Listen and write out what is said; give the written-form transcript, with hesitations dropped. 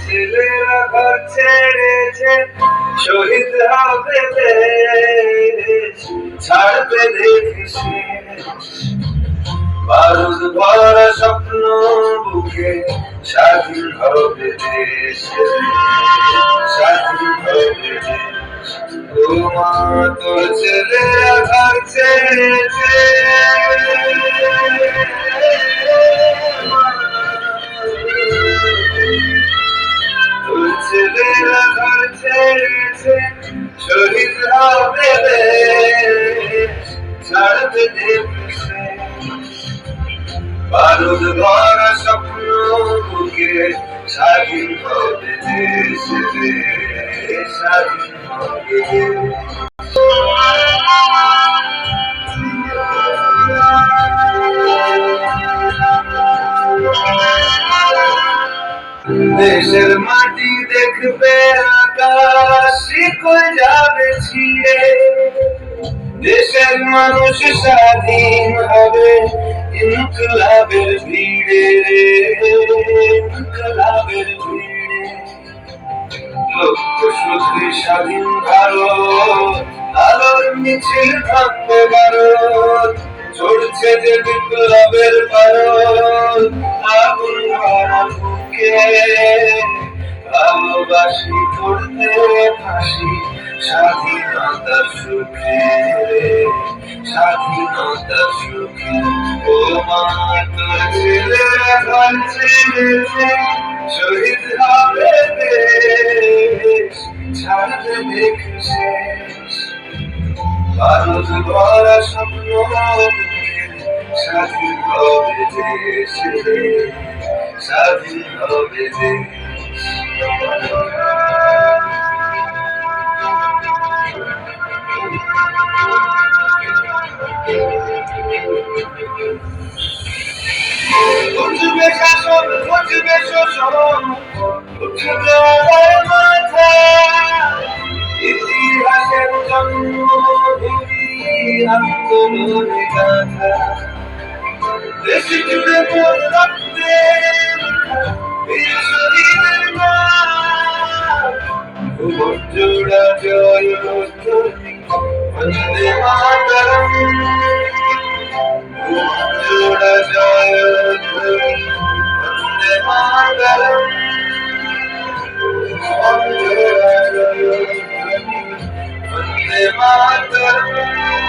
ছেলেরা ঘর ছেড়েছে, শহীদ হবে দেশ, ছাড়বে দেখিস বারুদ ভরা স্বপ্ন বুকে, স্বাধীন হবে দেশ, স্বাধীন হবে দেশ। ও মা তোর ছেলেরা ঘর ছেড়েছে, ছেলেরা ঘর ছেড়েছে, শহীদ হবে দেশ, ছাড়বে দেশ, বারুদ ভরা স্বপ্ন বুকে, স্বাধীন হবে দেশ, স্বাধীন হবে দেশ। দেশের মাটি দেখবে আকাশ কই যাবে ছিঁড়ে, দেশের মানুষ স্বাধীন হবে ইনকলাবের ভিড়ে, ইনকলাবের ভিড়ে। লক্ষ্য শুধু স্বাধীন ভারত, আলোর মিছিল থাকবে ভারত, চড়ছে যে বিপ্লবের পারদ, আগুন ভরা বুকে, ভালোবাসি করতে ফাঁসি, স্বাধীনতার সুখে, স্বাধীনতার সুখে। ও মা তোর ছেলেরা ঘর ছেড়েছে, শহীদ হবে দেশ, ছাড়বে দেখিস বারুদ ভরা স্বপ্ন বুকে, স্বাধীন হবে দেশ, স্বাধীন হবে দেশ। উঠবে শাসন, উঠবে শোষণ, উঠবে আমার মাথা, ইতিহাসের জন্মভূমি আন্দোলনের গাথা, দেশ জুড়ে মোর রক্তে বীর শহীদের নাম, ভুবন জোড়া জয় ধ্বনি, বন্দে মাতরম, ভুবন জোড়া জয় ধ্বনি, বন্দে মাতরম, ভুবন জোড়া জয় ধ্বনি, বন্দে মাতরম।